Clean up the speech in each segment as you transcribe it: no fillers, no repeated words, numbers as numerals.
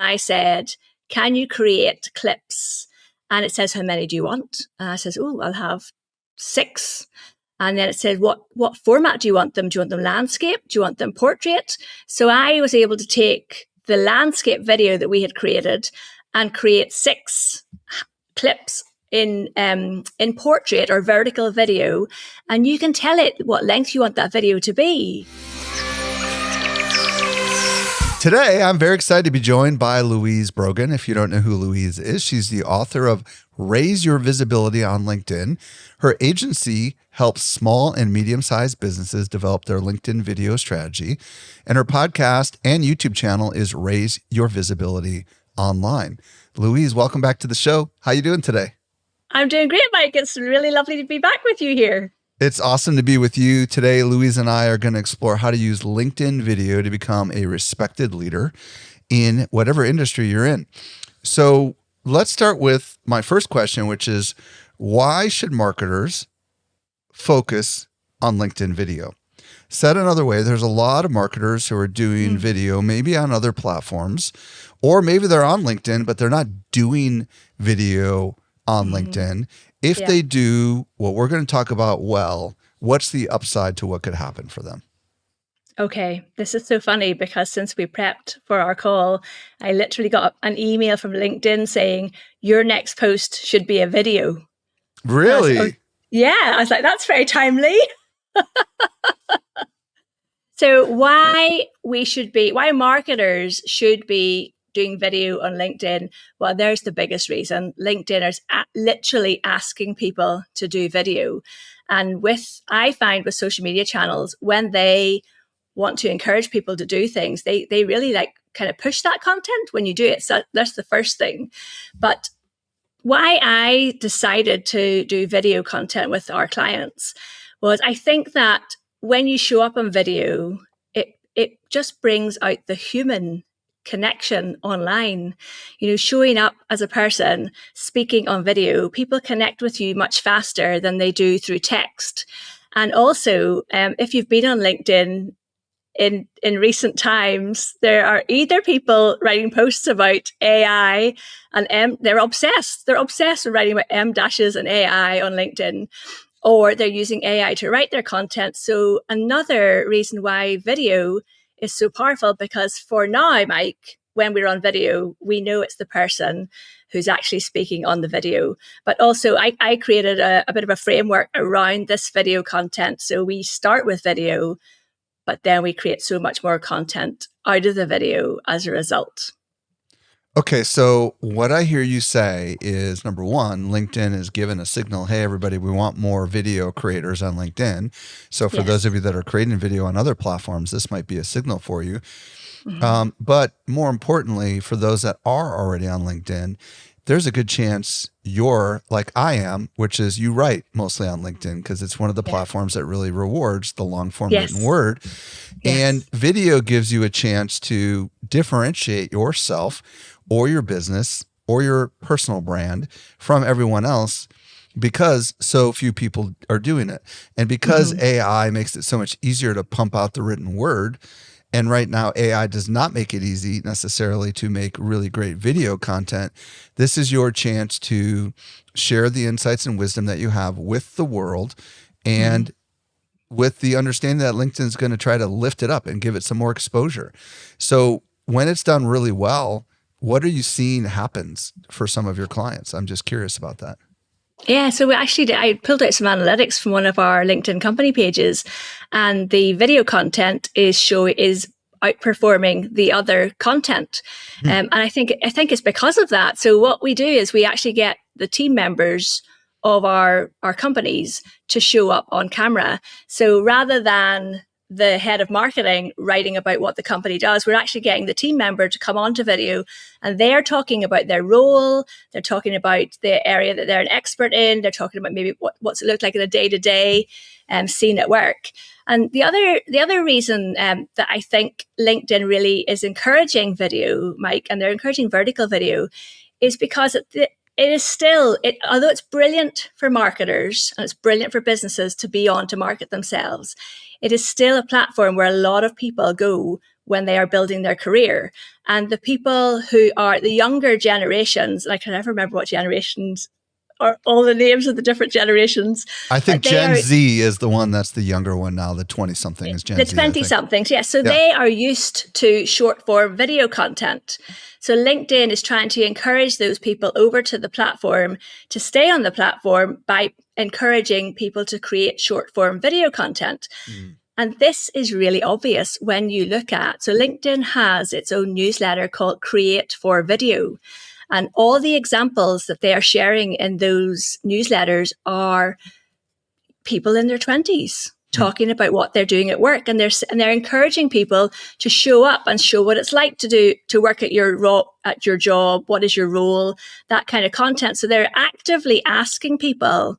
I said, can you create clips? And it says, how many do you want? And I says, oh, I'll have 6. And then it said, what format do you want them? Do you want them landscape? Do you want them portrait? So I was able to take the landscape video that we had created and create 6 clips in portrait or vertical video. And you can tell it what length you want that video to be. Today, I'm very excited to be joined by Louise Brogan. If you don't know who Louise is, she's the author of Raise Your Visibility on LinkedIn. Her agency helps small and medium-sized businesses develop their LinkedIn video strategy. And her podcast and YouTube channel is Raise Your Visibility Online. Louise, welcome back to the show. How you doing today? I'm doing great, Mike. It's really lovely to be back with you here. It's awesome to be with you today. Louise and I are going to explore how to use LinkedIn video to become a respected leader in whatever industry you're in. So let's start with my first question, which is, why should marketers focus on LinkedIn video? Said another way, there's a lot of marketers who are doing video, maybe on other platforms, or maybe they're on LinkedIn, but they're not doing video on LinkedIn. If they do what we're going to talk about well, what's the upside to what could happen for them? Okay, this is so funny because since we prepped for our call, I literally got an email from LinkedIn saying, your next post should be a video. Really? I was like, that's very timely. So why marketers should be doing video on LinkedIn? Well, there's the biggest reason. LinkedIn is literally asking people to do video. And I find with social media channels, when they want to encourage people to do things, they really kind of push that content when you do it. So that's the first thing. But why I decided to do video content with our clients was I think that when you show up on video, it just brings out the human connection online. Showing up as a person, speaking on video, people connect with you much faster than they do through text. And also, if you've been on LinkedIn in recent times, there are either people writing posts about AI and they're obsessed with writing about M-dashes and AI on LinkedIn, or they're using AI to write their content. So another reason why video is so powerful, because for now, Mike, when we're on video, we know it's the person who's actually speaking on the video. But also I created a bit of a framework around this video content. So we start with video, but then we create so much more content out of the video as a result. Okay, so what I hear you say is, number one, LinkedIn is given a signal, hey, everybody, we want more video creators on LinkedIn. So for those of you that are creating video on other platforms, this might be a signal for you. But more importantly, for those that are already on LinkedIn, there's a good chance you're like I am, which is you write mostly on LinkedIn because it's one of the platforms that really rewards the long form written word. And video gives you a chance to differentiate yourself or your business or your personal brand from everyone else because so few people are doing it. And because AI makes it so much easier to pump out the written word, and right now AI does not make it easy necessarily to make really great video content, this is your chance to share the insights and wisdom that you have with the world and with the understanding that LinkedIn is going to try to lift it up and give it some more exposure. So when it's done really well, what are you seeing happens for some of your clients? I'm just curious about that. Yeah, so I pulled out some analytics from one of our LinkedIn company pages, and the video content is outperforming the other content. And I think it's because of that. So what we do is we actually get the team members of our companies to show up on camera. So rather than the head of marketing writing about what the company does, we're actually getting the team member to come onto video, and they're talking about their role. They're talking about the area that they're an expert in. They're talking about maybe what's it look like in a day-to-day scene at work. And the other reason that I think LinkedIn really is encouraging video, Mike, and they're encouraging vertical video, is because it is still, although it's brilliant for marketers and it's brilliant for businesses to be on to market themselves, it is still a platform where a lot of people go when they are building their career. And the people who are the younger generations, and I can never remember what generations or all the names of the different generations. I think Gen Z is the one that's the younger one now. The 20-something is Gen Z. The 20-somethings, yes. So they are used to short form video content. So LinkedIn is trying to encourage those people over to the platform to stay on the platform by encouraging people to create short form video content. And this is really obvious when you look at, so LinkedIn has its own newsletter called Create for Video. And all the examples that they are sharing in those newsletters are people in their 20s talking about what they're doing at work. And they're encouraging people to show up and show what it's like to work at your job. What is your role? That kind of content. So they're actively asking people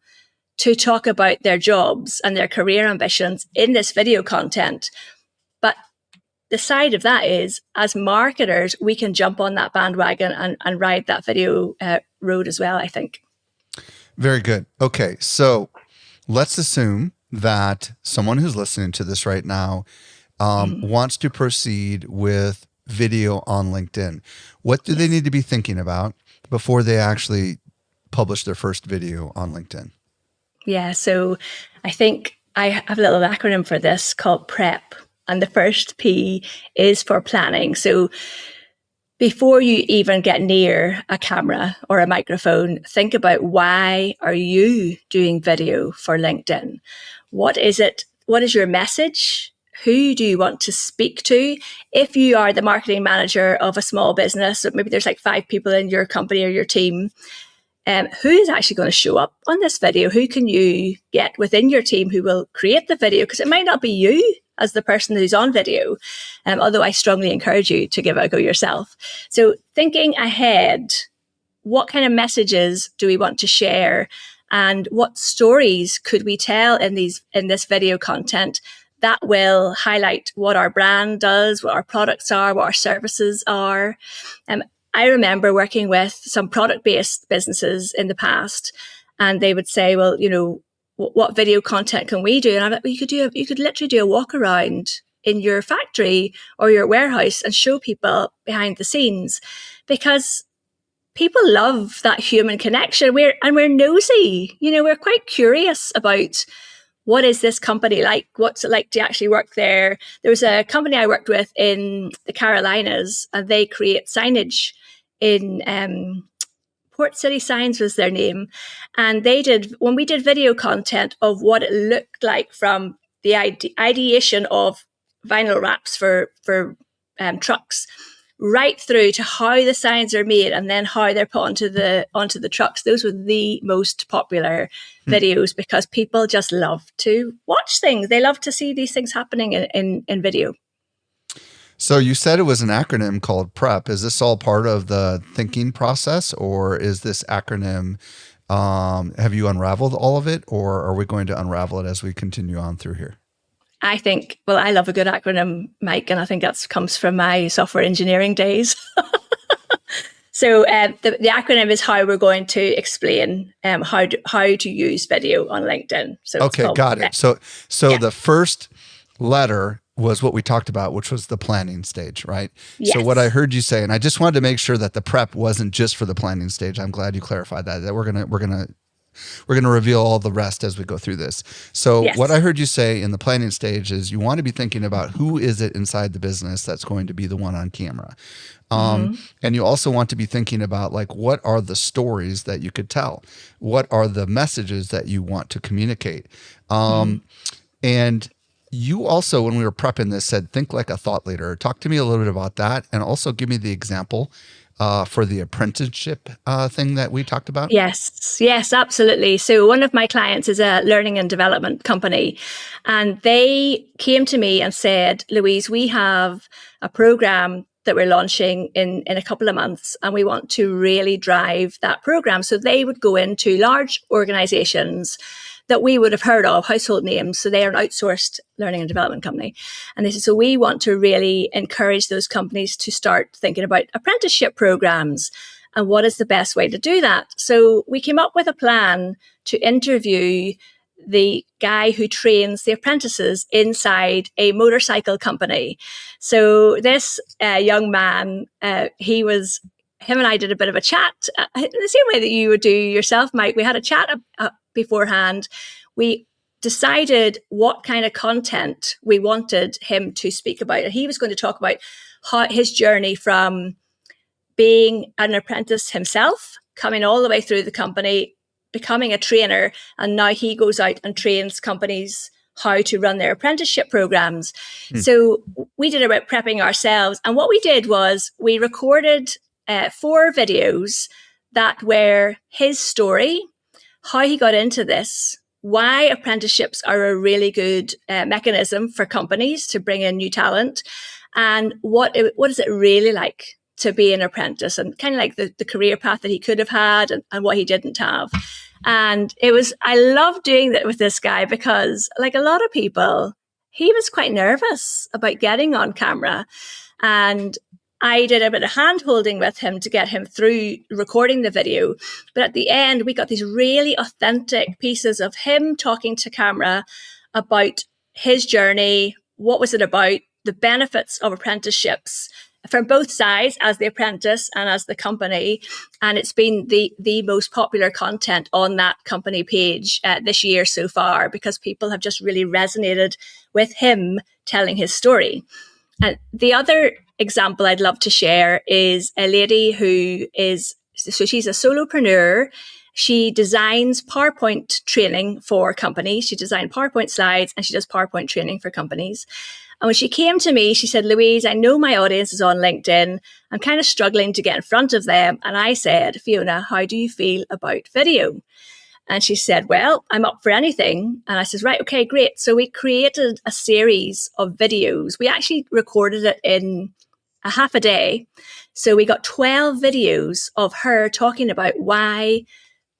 to talk about their jobs and their career ambitions in this video content. But the side of that is, as marketers, we can jump on that bandwagon and ride that video road as well, I think. Very good. Okay, so let's assume that someone who's listening to this right now wants to proceed with video on LinkedIn. What do they need to be thinking about before they actually publish their first video on LinkedIn? Yeah, so I think I have a little acronym for this called PREP. And the first P is for planning. So before you even get near a camera or a microphone, think about, why are you doing video for LinkedIn? What is it? What is your message? Who do you want to speak to? If you are the marketing manager of a small business, or maybe there's like 5 people in your company or your team, who is actually going to show up on this video? Who can you get within your team who will create the video? Because it might not be you as the person who's on video, although I strongly encourage you to give it a go yourself. So thinking ahead, what kind of messages do we want to share, and what stories could we tell in this video content that will highlight what our brand does, what our products are, what our services are. I remember working with some product-based businesses in the past, and they would say, well, what video content can we do? And I'm like, well, you could literally do a walk around in your factory or your warehouse and show people behind the scenes, because people love that human connection. We're nosy. We're quite curious about, what is this company like? What's it like to actually work there? There was a company I worked with in the Carolinas, and they create signage in Port City Signs was their name. And when we did video content of what it looked like from the ideation of vinyl wraps for trucks, right through to how the signs are made and then how they're put onto the trucks. Those were the most popular videos, because people just love to watch things. They love to see these things happening in video. So you said it was an acronym called PREP. Is this all part of the thinking process, or is this acronym, have you unraveled all of it, or are we going to unravel it as we continue on through here? I think, well, I love a good acronym, Mike, and I think that comes from my software engineering days. So the acronym is how we're going to explain how to use video on LinkedIn. So okay, got it. So the first letter was what we talked about, which was the planning stage, right? Yes. So what I heard you say, and I just wanted to make sure that the prep wasn't just for the planning stage. I'm glad you clarified that we're gonna reveal all the rest as we go through this. So what I heard you say in the planning stage is you want to be thinking about who is it inside the business that's going to be the one on camera. And you also want to be thinking about, like, what are the stories that you could tell? What are the messages that you want to communicate? And you also, when we were prepping this, said, think like a thought leader. Talk to me a little bit about that, and also give me the example for the apprenticeship thing that we talked about. Yes, absolutely. So one of my clients is a learning and development company, and they came to me and said, Louise, we have a program that we're launching in a couple of months, and we want to really drive that program. So they would go into large organizations that we would have heard of, household names. So they are an outsourced learning and development company. And they said, so we want to really encourage those companies to start thinking about apprenticeship programs. And what is the best way to do that? So we came up with a plan to interview the guy who trains the apprentices inside a motorcycle company. So this young man, him and I did a bit of a chat, the same way that you would do yourself, Mike. We had a chat beforehand. We decided what kind of content we wanted him to speak about. And he was going to talk about his journey from being an apprentice himself, coming all the way through the company, becoming a trainer, and now he goes out and trains companies how to run their apprenticeship programs. So we did about prepping ourselves. And what we did was we recorded 4 videos that were his story, how he got into this, why apprenticeships are a really good mechanism for companies to bring in new talent, and what is it really like to be an apprentice, and kind of like the career path that he could have had and what he didn't have. And I loved doing that with this guy because, like a lot of people, he was quite nervous about getting on camera. And I did a bit of hand holding with him to get him through recording the video. But at the end, we got these really authentic pieces of him talking to camera about his journey, what was it about, the benefits of apprenticeships, from both sides, as the apprentice and as the company. And it's been the most popular content on that company page this year so far, because people have just really resonated with him telling his story. And the other example I'd love to share is a lady she's a solopreneur. She designs PowerPoint training for companies. She designed PowerPoint slides and she does PowerPoint training for companies. And when she came to me, she said, Louise, I know my audience is on LinkedIn. I'm kind of struggling to get in front of them. And I said, Fiona, how do you feel about video? And she said, well, I'm up for anything. And I said, right, okay, great. So we created a series of videos. We actually recorded it in a half a day. So we got 12 videos of her talking about why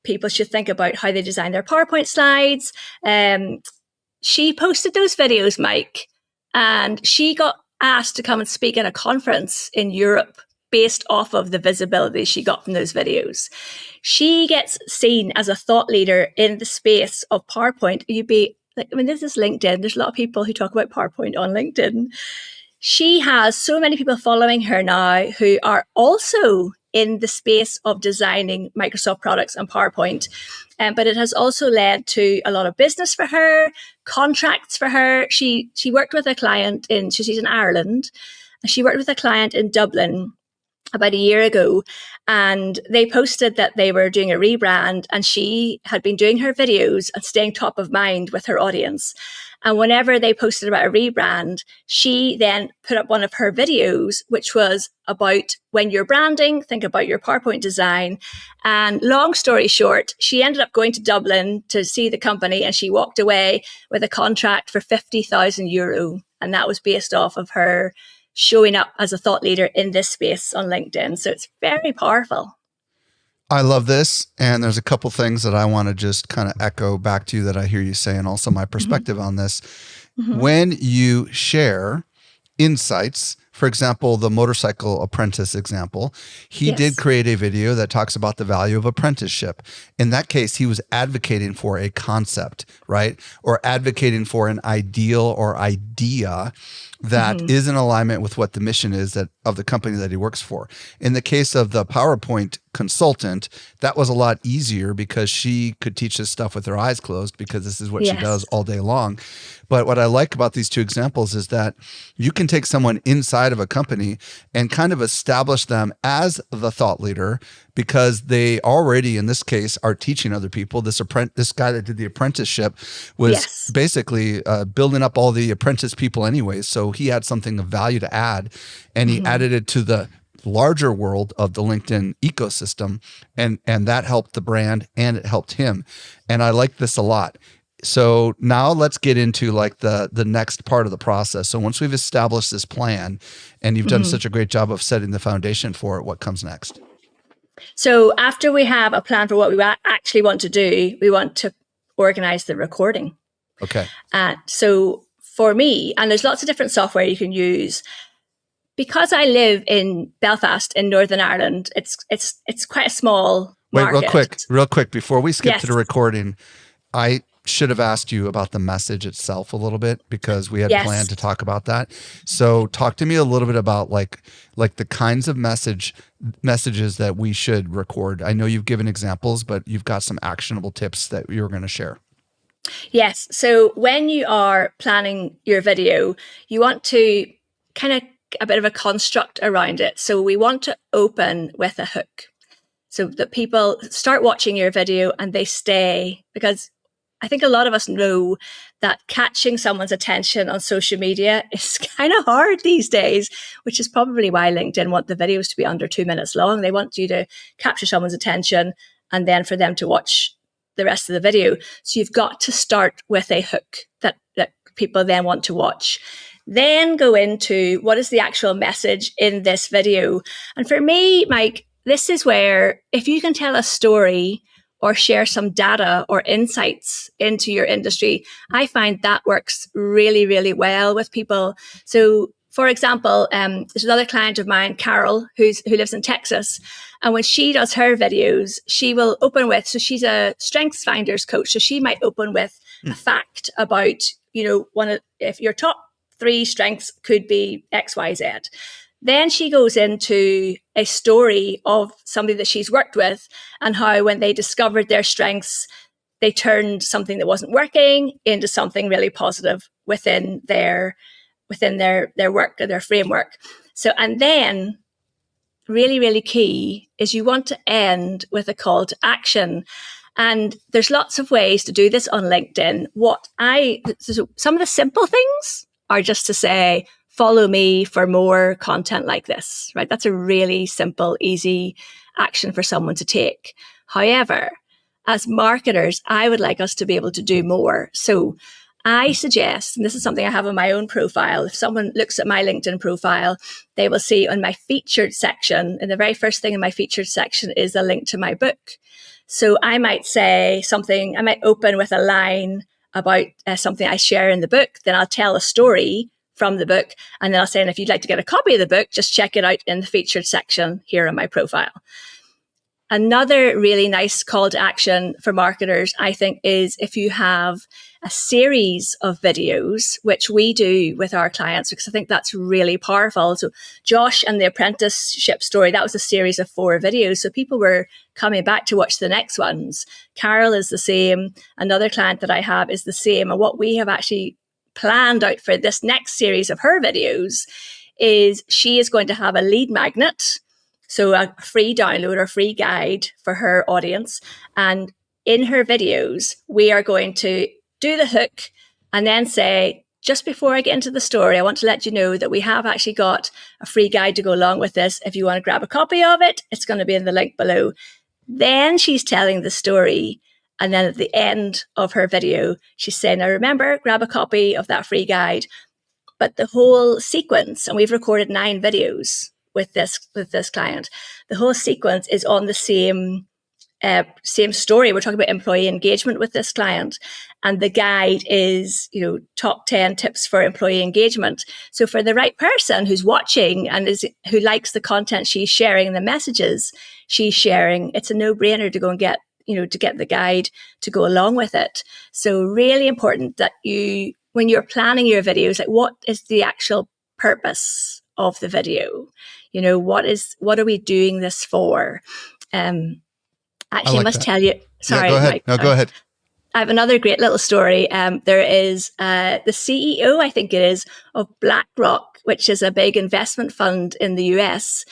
people should think about how they design their PowerPoint slides. She posted those videos, Mike, and she got asked to come and speak at a conference in Europe based off of the visibility she got from those videos. She gets seen as a thought leader in the space of PowerPoint. This is LinkedIn. There's a lot of people who talk about PowerPoint on LinkedIn. She has so many people following her now who are also in the space of designing Microsoft products and PowerPoint. But it has also led to a lot of business for her, contracts for her. She worked with a client she's in Ireland. She worked with a client in Dublin about a year ago, and they posted that they were doing a rebrand, and she had been doing her videos and staying top of mind with her audience. And whenever they posted about a rebrand, she then put up one of her videos, which was about when you're branding, think about your PowerPoint design. And long story short, she ended up going to Dublin to see the company, and she walked away with a contract for €50,000. And that was based off of her showing up as a thought leader in this space on LinkedIn. So it's very powerful. I love this. And there's a couple things that I want to just kind of echo back to you that I hear you say, and also my perspective on this. When you share insights, for example, the motorcycle apprentice example, he did create a video that talks about the value of apprenticeship. In that case, he was advocating for a concept, right? Or advocating for an ideal or idea that is in alignment with what the mission is of the company that he works for. In the case of the PowerPoint consultant, that was a lot easier because she could teach this stuff with her eyes closed because this is what she does all day long. But what I like about these two examples is that you can take someone inside of a company and kind of establish them as the thought leader because they already, in this case, are teaching other people. This guy that did the apprenticeship was basically building up all the apprentice people anyway. So he had something of value to add, and he added it to the larger world of the LinkedIn ecosystem, and that helped the brand and it helped him. And I like this a lot. So now let's get into like the next part of the process. So once we've established this plan and you've done such a great job of setting the foundation for it, what comes next? So after we have a plan for what we actually want to do, we want to organize the recording. Okay. So for me, and there's lots of different software you can use, because I live in Belfast in Northern Ireland, it's quite a small market. Real quick, before we skip to the recording, I should have asked you about the message itself a little bit, because we had Yes. planned to talk about that. So talk to me a little bit about like the kinds of messages that we should record. I know you've given examples, but you've got some actionable tips that you're going to share. Yes. So when you are planning your video, you want to kind of a bit of a construct around it. So we want to open with a hook so that people start watching your video and they stay, because I think a lot of us know that catching someone's attention on social media is kind of hard these days, which is probably why LinkedIn want the videos to be under 2 minutes long. They want you to capture someone's attention and then for them to watch the rest of the video. So you've got to start with a hook that people then want to watch. Then go into what is the actual message in this video. And for me, Mike, this is where if you can tell a story or share some data or insights into your industry, I find that works really, really well with people. So for example, there's another client of mine, Carol, who lives in Texas. And when she does her videos, she will open with, so she's a strengths finders coach. So she might open with a fact about, if your top 3 strengths could be X, Y, Z. Then she goes into a story of somebody that she's worked with and how when they discovered their strengths, they turned something that wasn't working into something really positive within their work or their framework. So, and then really, really key is you want to end with a call to action. And there's lots of ways to do this on LinkedIn. So some of the simple things are just to say, follow me for more content like this, right? That's a really simple, easy action for someone to take. However, as marketers, I would like us to be able to do more. So I suggest, and this is something I have on my own profile, if someone looks at my LinkedIn profile, they will see on my featured section, and the very first thing in my featured section is a link to my book. So I might say something, I might open with a line about something I share in the book, then I'll tell a story from the book, and then I'll say, and if you'd like to get a copy of the book, just check it out in the featured section here on my profile. Another really nice call to action for marketers, I think, is if you have a series of videos, which we do with our clients, because I think that's really powerful. So Josh and the apprenticeship story, that was a series of 4 videos. So people were coming back to watch the next ones. Carol is the same. Another client that I have is the same. And what we have actually planned out for this next series of her videos is she is going to have a lead magnet. So a free download or free guide for her audience. And in her videos, we are going to do the hook and then say, just before I get into the story, I want to let you know that we have actually got a free guide to go along with this. If you want to grab a copy of it, it's going to be in the link below. Then she's telling the story. And then at the end of her video, she's saying, now remember, grab a copy of that free guide. But the whole sequence, and we've recorded 9 videos with this client, the whole sequence is on the same story. We're talking about employee engagement with this client, and the guide is, top 10 tips for employee engagement. So for the right person who's watching and who likes the content she's sharing and the messages she's sharing, it's a no-brainer to go and get the guide to go along with it. So really important that when you're planning your videos, like what is the actual purpose of the video? What are we doing this for? Actually, I must tell you. Sorry, yeah, go ahead. Mike, no, go ahead. I have another great little story. There is the CEO, I think it is, of BlackRock, which is a big investment fund in the US.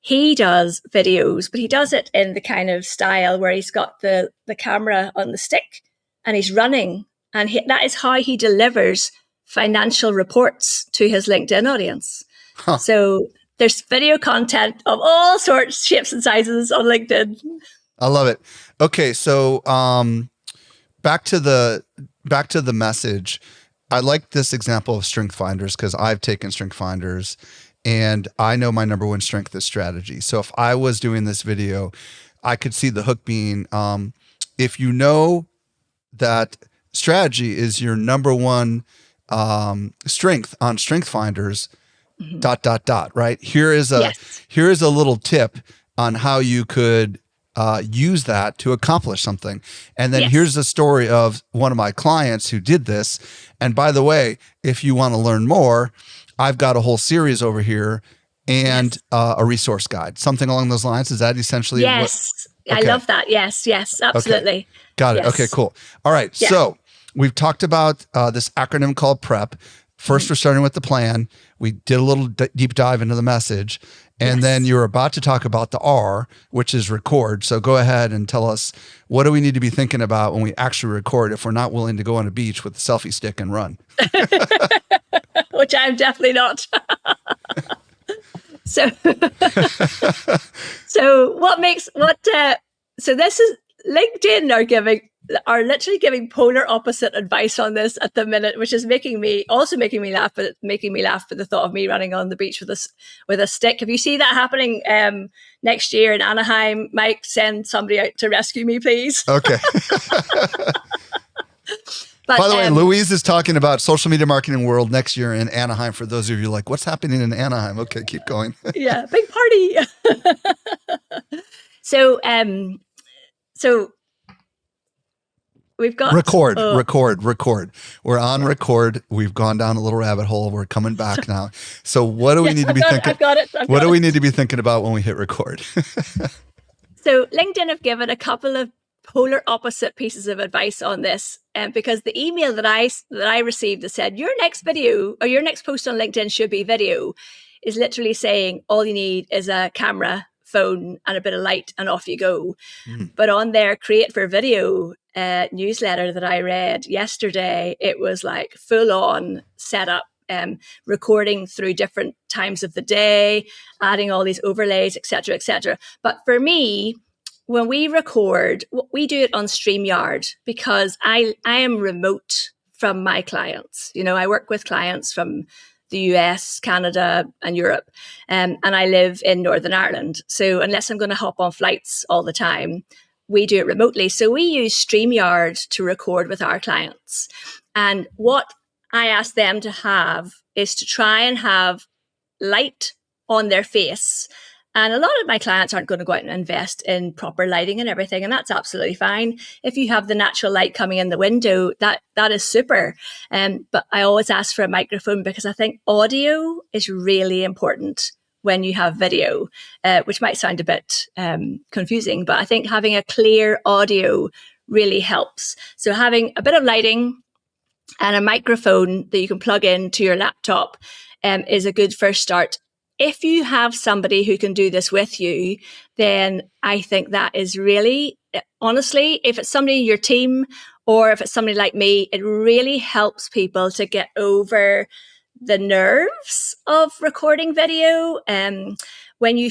He does videos, but he does it in the kind of style where he's got the camera on the stick and he's running. And that is how he delivers financial reports to his LinkedIn audience. Huh. So there's video content of all sorts, shapes and sizes on LinkedIn. I love it. Okay. So, back to the message. I like this example of strength finders because I've taken strength finders and I know my number one strength is strategy. So if I was doing this video, I could see the hook being, if you know that strategy is your number one strength on strength finders, ... Right? Here is a little tip on how you could use that to accomplish something. And then Yes. here's the story of one of my clients who did this. And by the way, if you want to learn more, I've got a whole series over here and a resource guide, something along those lines. Is that essentially yes. what? I love that. Yes, absolutely. Okay. Got it. Yes. Okay, cool. All right. Yeah. So we've talked about this acronym called PREP. First, we're starting with the plan. We did a little deep dive into the message. And then you're about to talk about the R, which is record. So go ahead and tell us, what do we need to be thinking about when we actually record if we're not willing to go on a beach with a selfie stick and run? Which I'm definitely not. So this is LinkedIn are literally giving polar opposite advice on this at the minute, which is making me laugh, but it's making me laugh for the thought of me running on the beach with a stick. If you see that happening next year in Anaheim, Mike, send somebody out to rescue me, please. Okay. But, by the way, Louise is talking about social media marketing world next year in Anaheim. For those of you like, what's happening in Anaheim? Okay, keep going. Yeah, big party. So we've got record. We're on record. We've gone down a little rabbit hole. We're coming back now. So what do we need to be thinking? I've got it. What do we need to be thinking about when we hit record? So LinkedIn have given a couple of polar opposite pieces of advice on this, because the email that I received that said your next video or your next post on LinkedIn should be video is literally saying all you need is a camera, phone, and a bit of light, and off you go. But on their Create for Video newsletter that I read yesterday, it was like full on setup, recording through different times of the day, adding all these overlays, etc., etc. But for me, when we record, we do it on StreamYard because I am remote from my clients. You know, I work with clients from the US, Canada, and Europe, and I live in Northern Ireland. So unless I'm going to hop on flights all the time, we do it remotely. So we use StreamYard to record with our clients. And what I ask them to have is to try and have light on their face. And a lot of my clients aren't going to go out and invest in proper lighting and everything, and that's absolutely fine. If you have the natural light coming in the window, that is super. But I always ask for a microphone because I think audio is really important when you have video, which might sound a bit confusing, but I think having a clear audio really helps. So having a bit of lighting and a microphone that you can plug into your laptop is a good first start. If you have somebody who can do this with you, then I think that is really, honestly, if it's somebody in your team or if it's somebody like me, it really helps people to get over the nerves of recording video. When you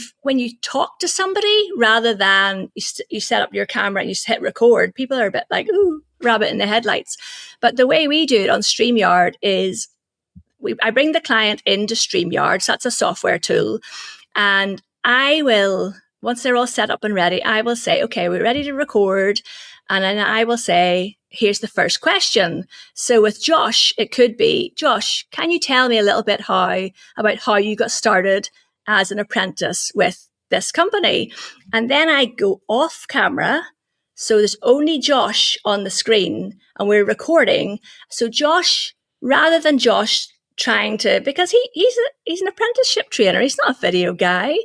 talk to somebody, rather than you set up your camera and you hit record, people are a bit like, ooh, rabbit in the headlights. But the way we do it on StreamYard is I bring the client into StreamYard, so that's a software tool, and I will, once they're all set up and ready, I will say, okay, we're ready to record, and then I will say, here's the first question. So with Josh, it could be, Josh, can you tell me a little bit about how you got started as an apprentice with this company? And then I go off camera, so there's only Josh on the screen, and we're recording. So Josh, rather than Josh trying to, because he's an apprenticeship trainer, he's not a video guy,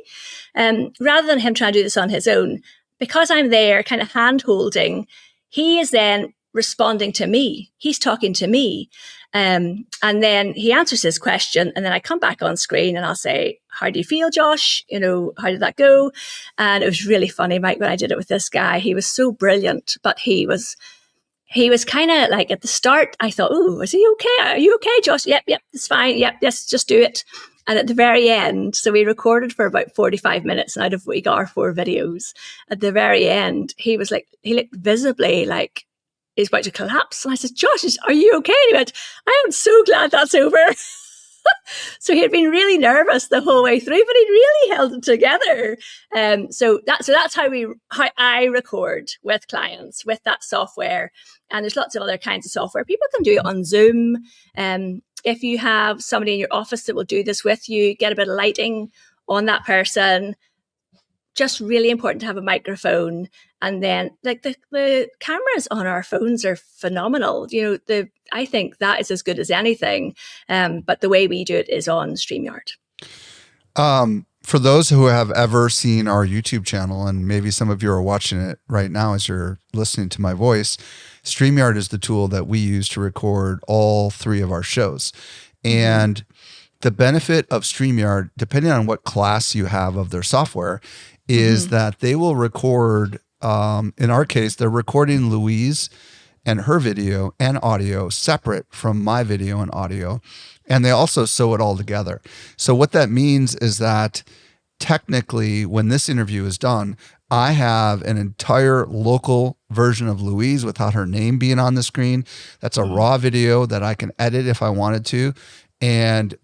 rather than him trying to do this on his own, because I'm there kind of hand holding, he is then responding to me, he's talking to me, and then he answers his question, and then I come back on screen and I'll say, how do you feel, Josh? You know, how did that go? And it was really funny, Mike, when I did it with this guy. He was so brilliant, but he was kind of like, at the start, I thought, oh, is he okay? Are you okay, Josh? Yep, it's fine. Yep, yes, just do it. And at the very end, so we recorded for about 45 minutes, and out of we got our 4 videos. At the very end, he looked visibly like he's about to collapse. And I said, Josh, are you okay? And he went, I am so glad that's over. So he had been really nervous the whole way through, but he'd really held it together. So that's how I record with clients with that software. And there's lots of other kinds of software. People can do it on Zoom. If you have somebody in your office that will do this with you, get a bit of lighting on that person, just really important to have a microphone. And then like the cameras on our phones are phenomenal. I think that is as good as anything. But the way we do it is on StreamYard. For those who have ever seen our YouTube channel, and maybe some of you are watching it right now as you're listening to my voice, StreamYard is the tool that we use to record all 3 of our shows. And the benefit of StreamYard, depending on what class you have of their software, is that they will record, in our case, they're recording Louise and her video and audio separate from my video and audio. And they also sew it all together. So what that means is that technically, when this interview is done, I have an entire local version of Louise without her name being on the screen. That's a raw video that I can edit if I wanted to. And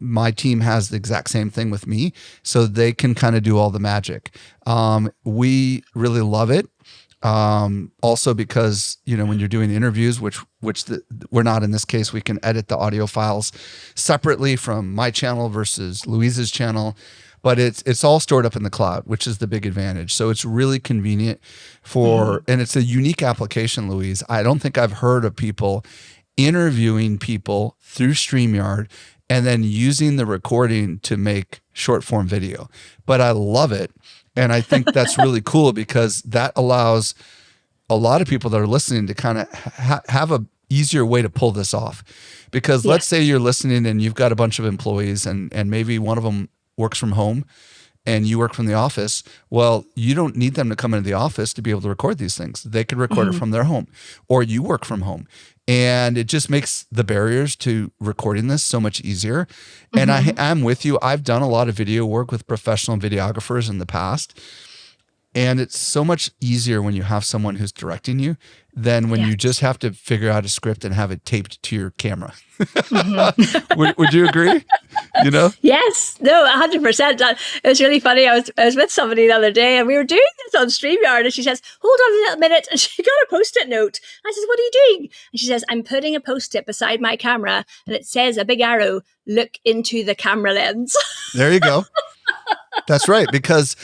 my team has the exact same thing with me, so they can kind of do all the magic. We really love it. Also because, when you're doing interviews, we're not in this case, we can edit the audio files separately from my channel versus Louise's channel, but it's all stored up in the cloud, which is the big advantage. So it's really convenient and it's a unique application, Louise. I don't think I've heard of people interviewing people through StreamYard and then using the recording to make short form video. But I love it. And I think that's really cool because that allows a lot of people that are listening to kind of have a easier way to pull this off. Because let's say you're listening and you've got a bunch of employees and maybe one of them works from home and you work from the office. Well, you don't need them to come into the office to be able to record these things. They could record it from their home, or you work from home. And it just makes the barriers to recording this so much easier. And I'm with you. I've done a lot of video work with professional videographers in the past. And it's so much easier when you have someone who's directing you than when you just have to figure out a script and have it taped to your camera. Would you agree? Yes, no, 100%. It was really funny. I was with somebody the other day and we were doing this on StreamYard and she says, hold on a little minute. And she got a Post-it note. I says, what are you doing? And she says, I'm putting a Post-it beside my camera and it says a big arrow, look into the camera lens. There you go. That's right. Because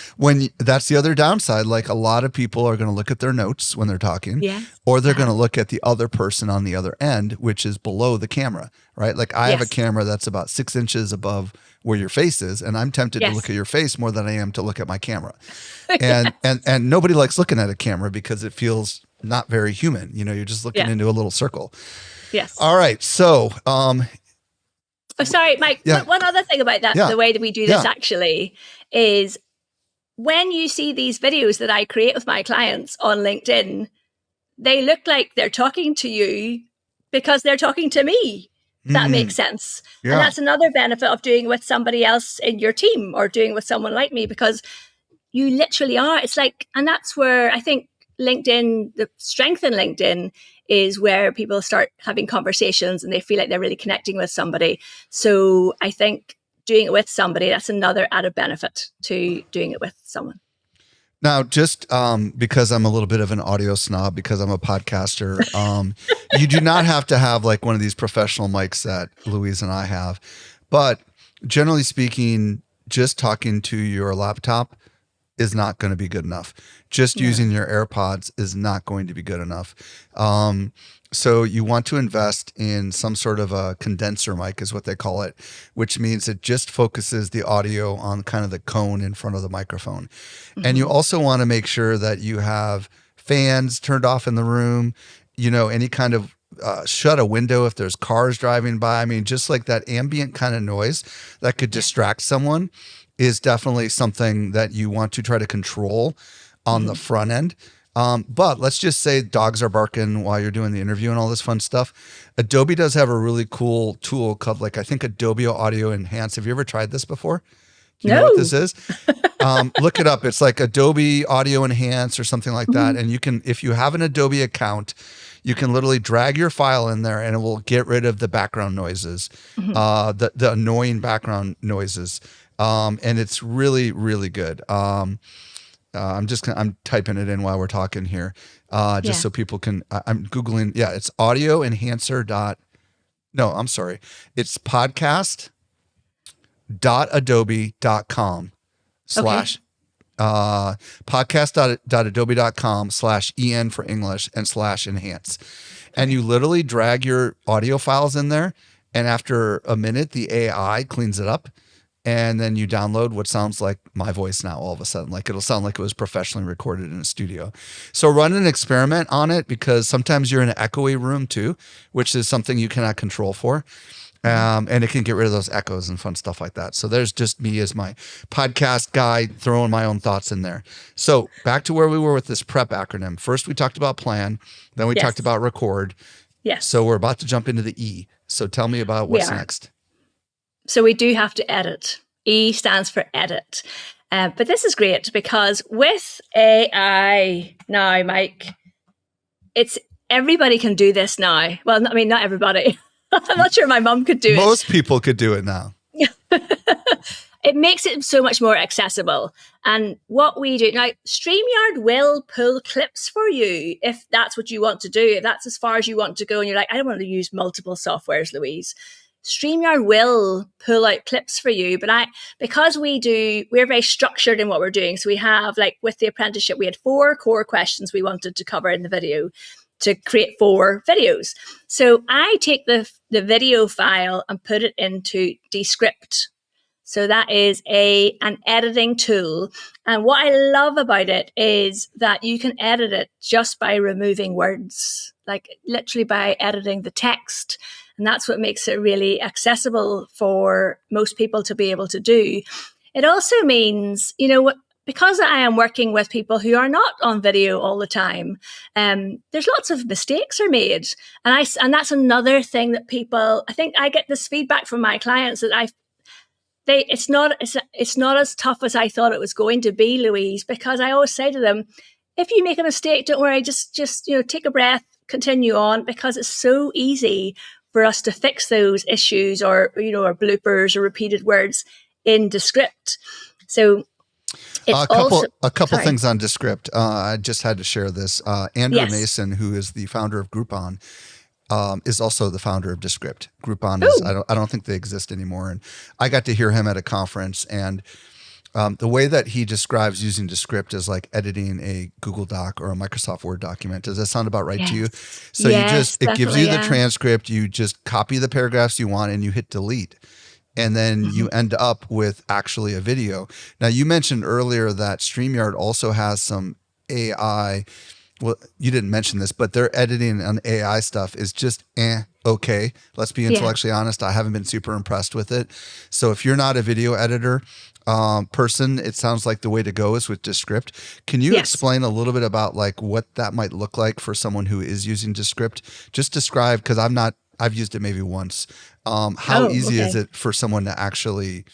that's the other downside. Like a lot of people are going to look at their notes when they're talking, or they're going to look at the other person on the other end, which is below the camera, right? Like I have a camera that's about 6 inches above where your face is. And I'm tempted to look at your face more than I am to look at my camera. And nobody likes looking at a camera because it feels not very human. You're just looking into a little circle. Yes. All right. So, oh, sorry, Mike. One other thing about that, the way that we do this actually is when you see these videos that I create with my clients on LinkedIn, they look like they're talking to you because they're talking to me. That makes sense. Yeah. And that's another benefit of doing with somebody else in your team or doing with someone like me, because you literally are. It's like, and that's where I think LinkedIn, the strength in LinkedIn is where people start having conversations and they feel like they're really connecting with somebody. So I think doing it with somebody, that's another added benefit to doing it with someone. Now, just because I'm a little bit of an audio snob, because I'm a podcaster, you do not have to have like one of these professional mics that Louise and I have. But generally speaking, just talking to your laptop is not going to be good enough. Just using your AirPods is not going to be good enough. So you want to invest in some sort of a condenser mic is what they call it, which means it just focuses the audio on kind of the cone in front of the microphone. And you also want to make sure that you have fans turned off in the room, any kind of shut a window if there's cars driving by. I mean, just like that ambient kind of noise that could distract someone is definitely something that you want to try to control on the front end. But let's just say dogs are barking while you're doing the interview and all this fun stuff. Adobe does have a really cool tool called I think Adobe Audio Enhance. Have you ever tried this before? Do you know what this is? Look it up. It's like Adobe Audio Enhance or something like that. And you can, if you have an Adobe account, you can literally drag your file in there and it will get rid of the background noises, the annoying background noises. And it's really, really good. I'm typing it in while we're talking here, so people can, I'm Googling. Yeah. It's it's podcast.adobe.com / podcast.adobe.com/en for English and /enhance. And you literally drag your audio files in there. And after a minute, the AI cleans it up. And then you download what sounds like my voice now all of a sudden. Like it'll sound like it was professionally recorded in a studio. So run an experiment on it, because sometimes you're in an echoey room too, which is something you cannot control for. And it can get rid of those echoes and fun stuff like that. So there's just me as my podcast guy throwing my own thoughts in there. So back to where we were with this PREP acronym. First, we talked about plan. Then we talked about record. Yes. So we're about to jump into the E. So tell me about what's next. So we do have to edit. E stands for edit. But this is great because with AI now, Mike, it's everybody can do this now. Well, I mean, not everybody. I'm not sure my mum could do it. Most people could do it now. It makes it so much more accessible. And what we do now, StreamYard will pull clips for you if that's what you want to do. If that's as far as you want to go and you're like, I don't want to use multiple softwares, Louise. StreamYard will pull out clips for you, but because we're very structured in what we're doing. So we have, like with the apprenticeship, we had 4 core questions we wanted to cover in the video to create 4 videos. So I take the video file and put it into Descript. So that is an editing tool. And what I love about it is that you can edit it just by removing words, like literally by editing the text. And that's what makes it really accessible for most people to be able to do. It also means, because I am working with people who are not on video all the time, there's lots of mistakes are made. And that's another thing that people, I think I get this feedback from my clients that it's not as tough as I thought it was going to be, Louise, because I always say to them, if you make a mistake, don't worry, just take a breath, continue on, because it's so easy for us to fix those issues or bloopers or repeated words in Descript. So it's a couple things on Descript. I just had to share this. Andrew Mason, who is the founder of Groupon, is also the founder of Descript. Groupon is, I don't think they exist anymore. And I got to hear him at a conference, and the way that he describes using Descript is like editing a Google Doc or a Microsoft Word document. Does that sound about right to you? So it gives you the transcript, you just copy the paragraphs you want and you hit delete. And then you end up with actually a video. Now, you mentioned earlier that StreamYard also has some AI. Well, you didn't mention this, but their editing on AI stuff is just okay. Let's be intellectually honest. I haven't been super impressed with it. So if you're not a video editor person, it sounds like the way to go is with Descript. Can you explain a little bit about like what that might look like for someone who is using Descript? Just describe, because I've used it maybe once. How easy is it for someone to actually,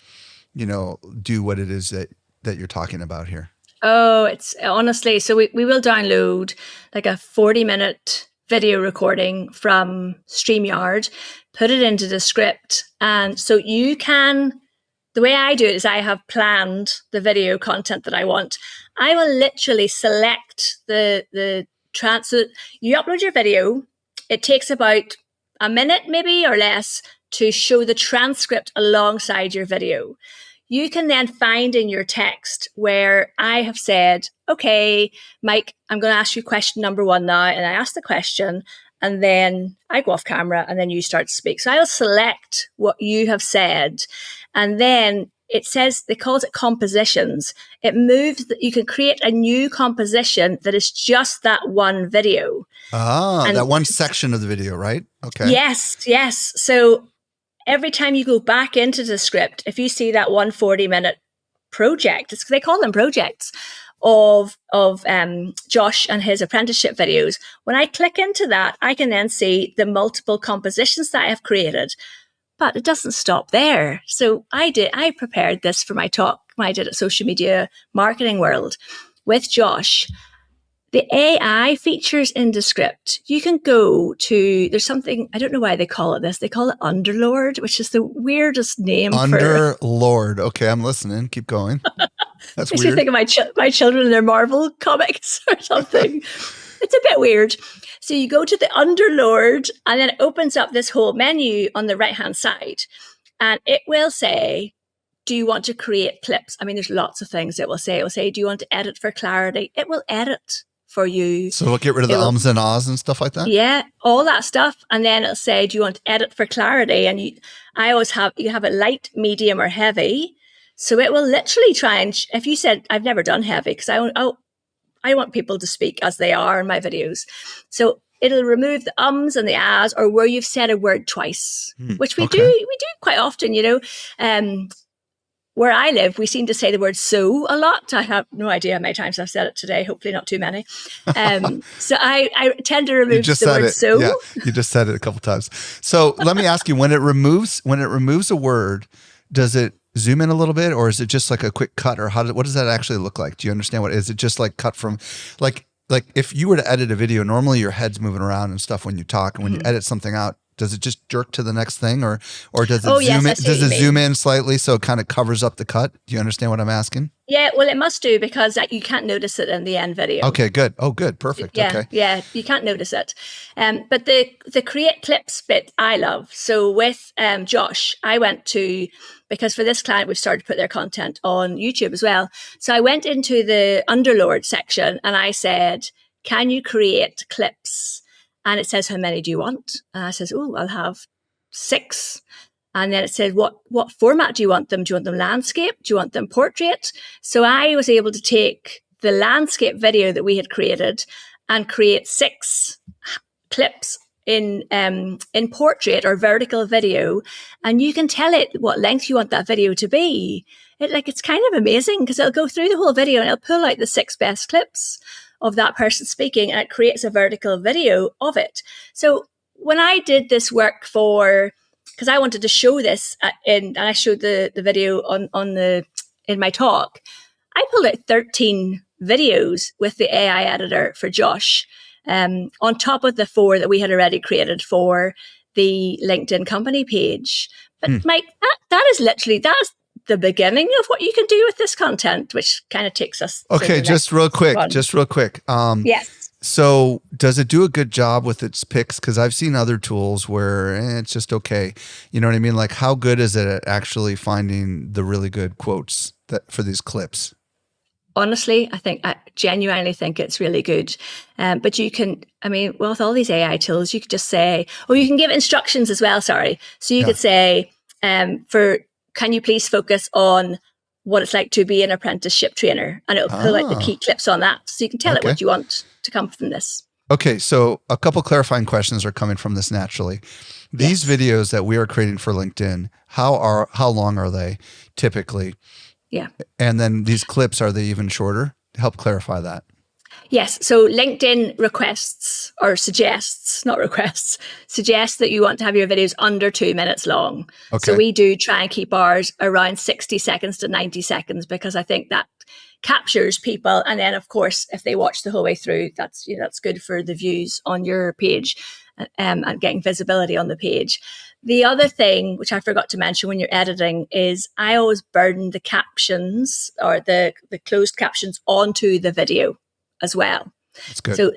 do what it is that you're talking about here? Oh, it's honestly, so we will download like a 40-minute video recording from StreamYard, put it into Descript. And so you can, the way I do it is I have planned the video content that I want. I will literally select the so you upload your video. It takes about a minute maybe or less to show the transcript alongside your video. You can then find in your text where I have said, okay, Mike, I'm going to ask you question number 1 now. And I ask the question and then I go off camera and then you start to speak. So I'll select what you have said. And then it says, they call it compositions. It moves that you can create a new composition that is just that one video. That one section of the video, right? Okay. Yes. So every time you go back into the script, if you see that 140-minute project, they call them projects of Josh and his apprenticeship videos. When I click into that, I can then see the multiple compositions that I have created. But it doesn't stop there. So I prepared this for my talk when I did at Social Media Marketing World with Josh. The AI features in Descript. You can go to, there's something, I don't know why they call it this. They call it Underlord, which is the weirdest name. Underlord. Okay, I'm listening. Keep going. That's makes weird. me think of my children and their Marvel comics or something. It's a bit weird. So you go to the Underlord and then it opens up this whole menu on the right-hand side. And it will say, do you want to create clips? I mean, there's lots of things it will say. It will say, do you want to edit for clarity? It will edit for you. So it'll get rid of the ums and ahs and stuff like that? Yeah, all that stuff. And then it'll say, do you want to edit for clarity? And you have it light, medium, or heavy. So it will literally try and, if you said, I've never done heavy because I want people to speak as they are in my videos. So it'll remove the ums and the ahs, or where you've said a word twice, which we do quite often, where I live, we seem to say the word so a lot. I have no idea how many times I've said it today. Hopefully not too many. So I tend to remove the word so. Yeah, you just said it a couple times. So let me ask you, when it removes a word, does it zoom in a little bit, or is it just like a quick cut, or what does that actually look like? Do you understand is it just like cut from like if you were to edit a video, normally your head's moving around and stuff when you talk, and when you edit something out, does it just jerk to the next thing, or does it zoom in? Does it zoom in slightly so it kind of covers up the cut? Do you understand what I'm asking? Yeah, well, it must do, because you can't notice it in the end video. Okay, good. Oh, good, perfect. Yeah, okay. Yeah, you can't notice it. But the create clips bit I love. So with Josh, I went to, because for this client we've started to put their content on YouTube as well. So I went into the Underlord section and I said, "Can you create clips?" And it says, "How many do you want?" And I says, "Oh, I'll have 6. And then it said, what format do you want them? Do you want them landscape? Do you want them portrait? So I was able to take the landscape video that we had created and create 6 clips in portrait or vertical video. And you can tell it what length you want that video to be. It's kind of amazing, because it'll go through the whole video and it'll pull out the 6 best clips of that person speaking, and it creates a vertical video of it. So when I did this work because I wanted to show this and I showed the video in my talk, I pulled out 13 videos with the AI editor for Josh, on top of the 4 that we had already created for the LinkedIn company page. But Mike, that's the beginning of what you can do with this content, which kind of takes us. Okay, just real quick. Yes. So does it do a good job with its picks? Because I've seen other tools where it's just okay. You know what I mean? Like, how good is it at actually finding the really good quotes for these clips? Honestly, I genuinely think it's really good. But you can, with all these AI tools, you could just say, or you can give instructions as well, sorry. So you could say, can you please focus on what it's like to be an apprenticeship trainer? And it'll pull out the key clips on that. So you can tell it what you want to come from this. Okay, so a couple clarifying questions are coming from this naturally. These videos that we are creating for LinkedIn, how long are they typically? Yeah. And then these clips, are they even shorter? Help clarify that. Yes. So LinkedIn suggests that you want to have your videos under 2 minutes long. Okay. So we do try and keep ours around 60 seconds to 90 seconds, because I think that captures people. And then, of course, if they watch the whole way through, that's good for the views on your page, and getting visibility on the page. The other thing, which I forgot to mention when you're editing, is I always burn the captions, or the closed captions, onto the video as well. That's good. So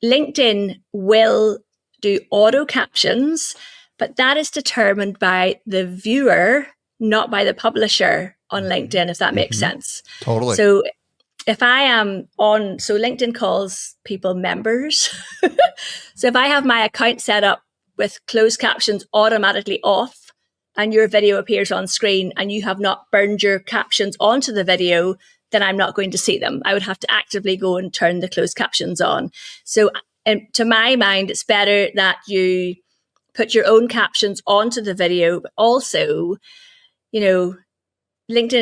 LinkedIn will do auto captions, but that is determined by the viewer, not by the publisher on LinkedIn, if that makes sense. Totally. So if I am so LinkedIn calls people members. So if I have my account set up with closed captions automatically off, and your video appears on screen and you have not burned your captions onto the video, then I'm not going to see them. I would have to actively go and turn the closed captions on. So to my mind, it's better that you put your own captions onto the video, but also, LinkedIn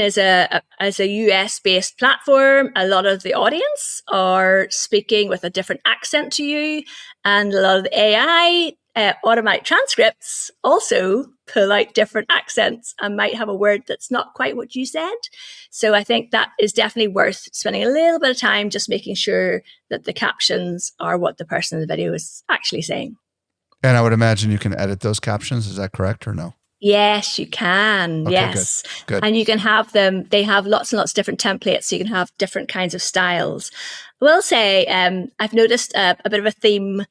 is a US-based platform. A lot of the audience are speaking with a different accent to you, and a lot of the AI automatic transcripts also pull out different accents and might have a word that's not quite what you said. So I think that is definitely worth spending a little bit of time just making sure that the captions are what the person in the video is actually saying. And I would imagine you can edit those captions. Is that correct or no? Yes, you can. Okay, yes. Good. And you can have them, they have lots and lots of different templates, so you can have different kinds of styles. I will say, I've noticed a bit of a theme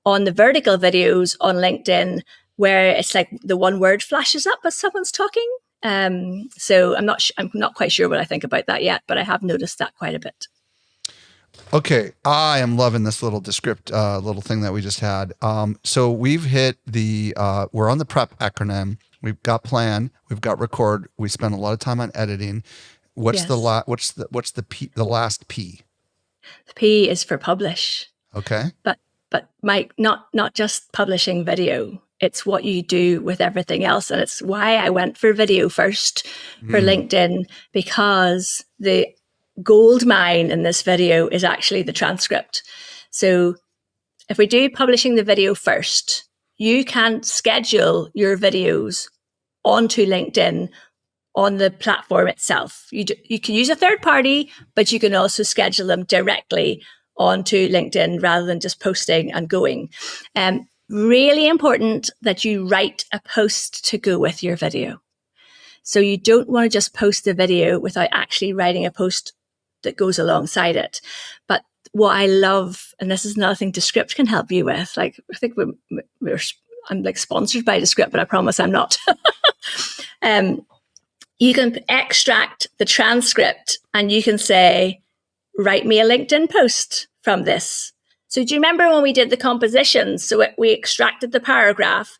on the vertical videos on LinkedIn, where it's like the one word flashes up as someone's talking. So I'm not quite sure what I think about that yet, but I have noticed that quite a bit. Okay, I am loving this little little thing that we just had. So we've hit we're on the prep acronym. We've got plan. We've got record. We spend a lot of time on editing. What's the last P? The P is for publish. Okay. But Mike, not just publishing video. It's what you do with everything else. And it's why I went for video first for LinkedIn, because the gold mine in this video is actually the transcript. So if we do publishing the video first, you can schedule your videos onto LinkedIn on the platform itself. You can use a third party, but you can also schedule them directly onto LinkedIn rather than just posting and going. Really important that you write a post to go with your video. So you don't want to just post the video without actually writing a post that goes alongside it. But what I love, and this is another thing Descript can help you with, like I think I'm like sponsored by Descript, but I promise I'm not. You can extract the transcript and you can say, write me a LinkedIn post from this. So do you remember when we did the compositions? So we extracted the paragraph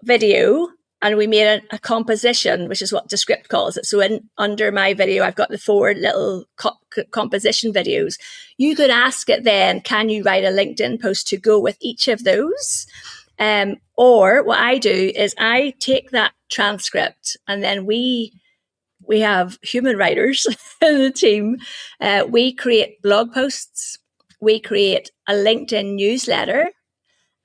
video and we made a composition, which is what Descript calls it. So under my video, I've got the 4 little composition videos. You could ask it then, can you write a LinkedIn post to go with each of those? Or what I do is I take that transcript and then we have human writers in the team. We create blog posts. We create a LinkedIn newsletter.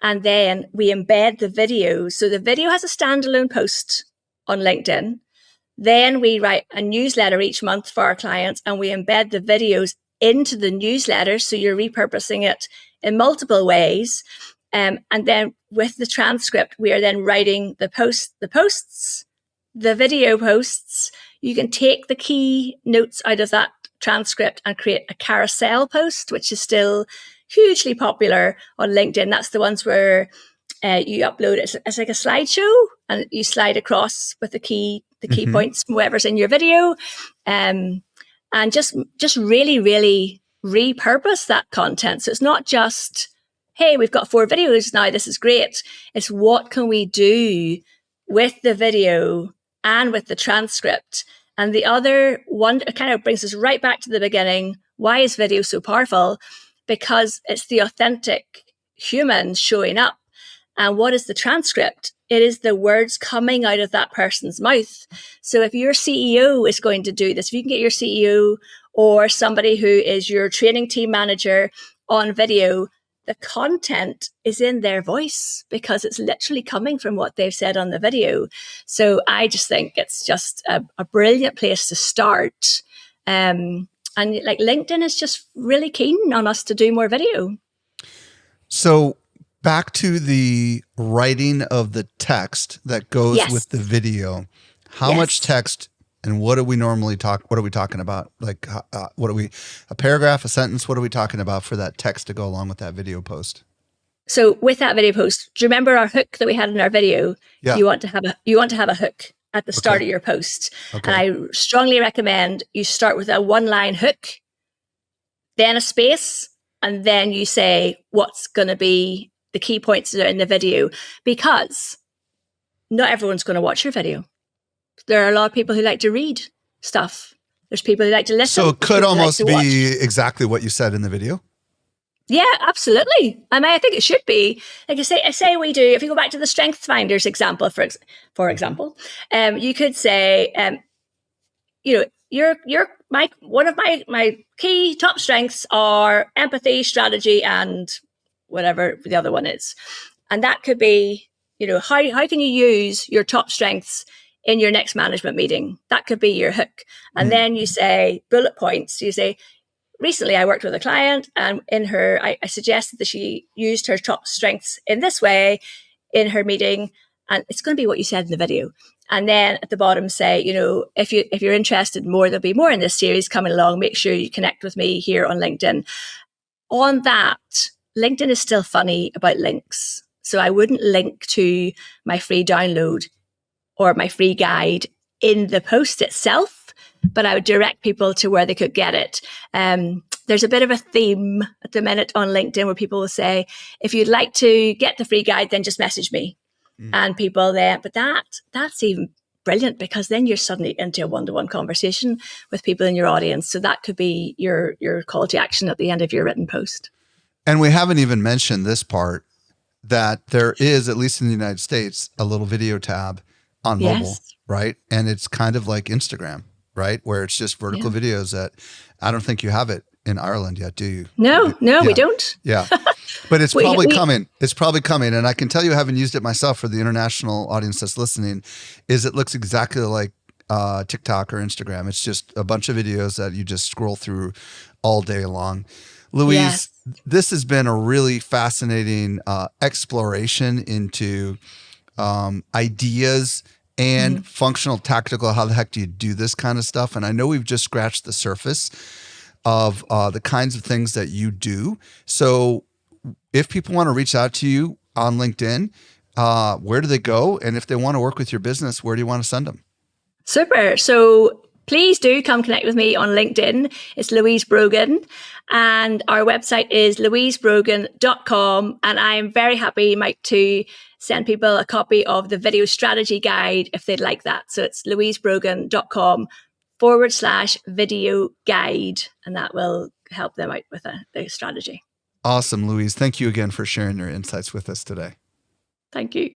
And then we embed the video. So the video has a standalone post on LinkedIn. Then we write a newsletter each month for our clients and we embed the videos into the newsletter. So you're repurposing it in multiple ways. And then with the transcript, we are then writing the posts, the video posts. You can take the key notes out of that transcript and create a carousel post, which is still hugely popular on LinkedIn. That's the ones where you upload it. It's like a slideshow and you slide across with the key points from whatever's in your video. And just really, really repurpose that content. So it's not just, hey, we've got 4 videos now, this is great. It's what can we do with the video and with the transcript. And the other one, it kind of brings us right back to the beginning. Why is video so powerful? Because it's the authentic human showing up. And what is the transcript? It is the words coming out of that person's mouth. So if your CEO is going to do this, if you can get your CEO or somebody who is your training team manager on video, the content is in their voice because it's literally coming from what they've said on the video. So I just think it's just a brilliant place to start. And like LinkedIn is just really keen on us to do more video. So back to the writing of the text that goes with the video. How much text and what do we normally what are we talking about? Like, a paragraph, a sentence? What are we talking about for that text to go along with that video post? So with that video post, do you remember our hook that we had in our video? Yeah. You want to have a hook at the start of your post. Okay. And I strongly recommend you start with a 1-line hook, then a space, and then you say what's going to be the key points that are in the video, because not everyone's going to watch your video. There are a lot of people who like to read stuff. There's people who like to listen. So it could almost be exactly what you said in the video. Yeah, absolutely. I mean, I think it should be. Like I say we do, if you go back to the Strengths Finders example, for example, you could say, one of my key top strengths are empathy, strategy, and whatever the other one is. And that could be, how can you use your top strengths in your next management meeting? That could be your hook. And then you say bullet points. You say, recently I worked with a client and I suggested that she used her top strengths in this way in her meeting. And it's going to be what you said in the video. And then at the bottom say, if you're interested more, there'll be more in this series coming along. Make sure you connect with me here on LinkedIn. On that, LinkedIn is still funny about links. So I wouldn't link to my free download or my free guide in the post itself, but I would direct people to where they could get it. There's a bit of a theme at the minute on LinkedIn where people will say, if you'd like to get the free guide, then just message me. And people then, but that's even brilliant, because then you're suddenly into a one-to-one conversation with people in your audience. So that could be your call to action at the end of your written post. And we haven't even mentioned this part, that there is, at least in the United States, a little video tab on mobile, right? And it's kind of like Instagram, right? Where it's just vertical videos that I don't think you have it in Ireland yet, do you? No, we don't. Yeah. But it's probably coming. It's probably coming. And I can tell you, having used it myself, for the international audience that's listening, is it looks exactly like TikTok or Instagram. It's just a bunch of videos that you just scroll through all day long. Louise, this has been a really fascinating exploration into ideas and functional, tactical. How the heck do you do this kind of stuff? And I know we've just scratched the surface of the kinds of things that you do. So if people want to reach out to you on LinkedIn, where do they go? And if they want to work with your business, where do you want to send them? Super. So please do come connect with me on LinkedIn. It's Louise Brogan. And our website is louisebrogan.com. And I am very happy, Mike, to send people a copy of the video strategy guide if they'd like that. So it's louisebrogan.com/video guide. And that will help them out with the strategy. Awesome, Louise. Thank you again for sharing your insights with us today. Thank you.